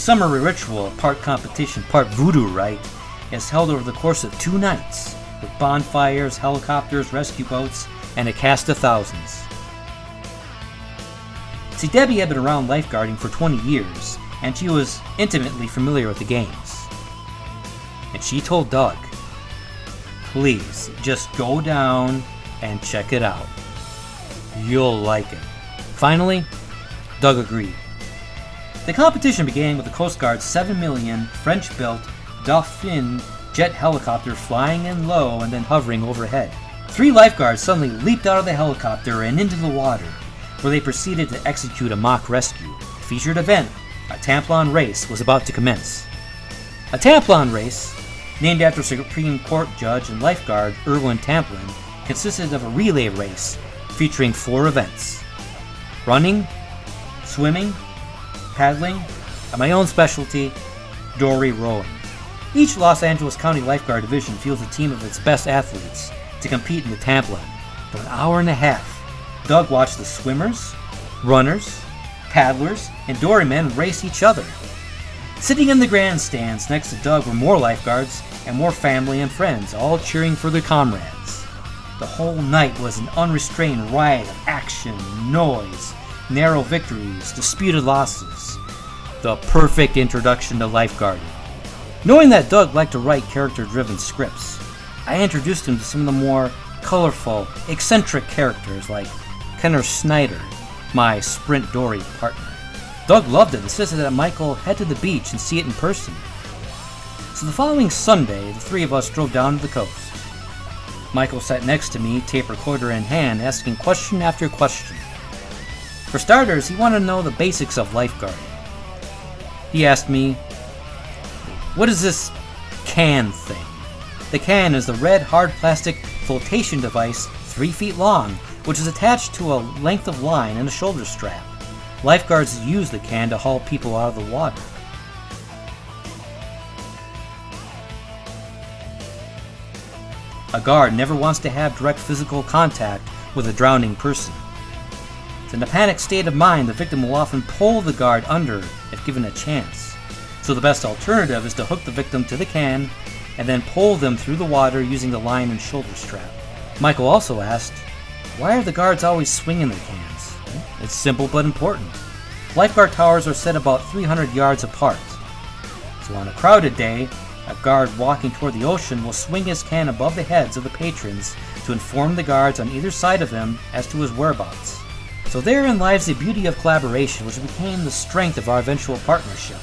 summer ritual, part competition, part voodoo rite, is held over the course of 2 nights, with bonfires, helicopters, rescue boats, and a cast of thousands. See, Debbie had been around lifeguarding for 20 years, and she was intimately familiar with the games. And she told Doug, please, just go down and check it out. You'll like it. Finally, Doug agreed. The competition began with the Coast Guard's $7 million French-built Dauphin jet helicopter flying in low and then hovering overhead. 3 lifeguards suddenly leaped out of the helicopter and into the water, where they proceeded to execute a mock rescue. The featured event, a Tamplon race, was about to commence. A Tamplon race, named after Supreme Court Judge and lifeguard Irwin Tamplin, consisted of a relay race featuring 4 events: running, swimming, paddling, and my own specialty, dory rowing. Each Los Angeles County Lifeguard Division fields a team of its best athletes to compete in the Tamplin. For an hour and a half, Doug watched the swimmers, runners, paddlers, and dorymen race each other. Sitting in the grandstands next to Doug were more lifeguards and more family and friends, all cheering for their comrades. The whole night was an unrestrained riot of action, noise, narrow victories, disputed losses. The perfect introduction to lifeguarding. Knowing that Doug liked to write character-driven scripts, I introduced him to some of the more colorful, eccentric characters like Kenner Snyder, my sprint dory partner. Doug loved it and insisted that Michael head to the beach and see it in person. So the following Sunday, the 3 of us drove down to the coast. Michael sat next to me, tape recorder in hand, asking question after question. For starters, he wanted to know the basics of lifeguarding. He asked me, what is this can thing? The can is the red hard plastic flotation device 3 feet long, which is attached to a length of line and a shoulder strap. Lifeguards use the can to haul people out of the water. A guard never wants to have direct physical contact with a drowning person. In a panicked state of mind, the victim will often pull the guard under if given a chance. So the best alternative is to hook the victim to the can and then pull them through the water using the line and shoulder strap. Michael also asked, why are the guards always swinging their cans? It's simple but important. Lifeguard towers are set about 300 yards apart. So on a crowded day, a guard walking toward the ocean will swing his can above the heads of the patrons to inform the guards on either side of him as to his whereabouts. So therein lies the beauty of collaboration, which became the strength of our eventual partnership.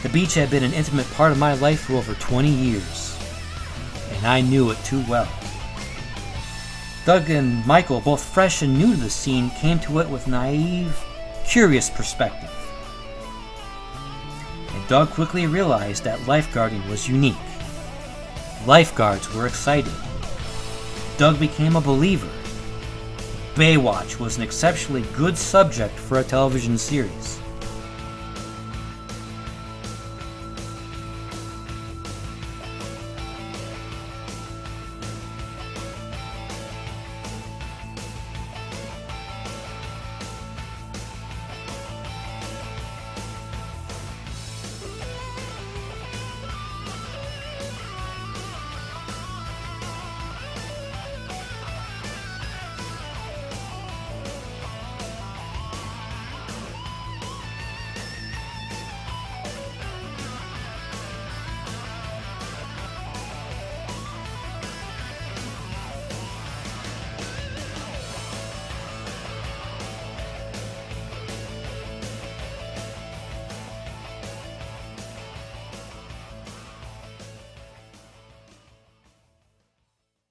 The beach had been an intimate part of my life for over 20 years, and I knew it too well. Doug and Michael, both fresh and new to the scene, came to it with naive, curious perspective. And Doug quickly realized that lifeguarding was unique. Lifeguards were exciting. Doug became a believer. Baywatch was an exceptionally good subject for a television series.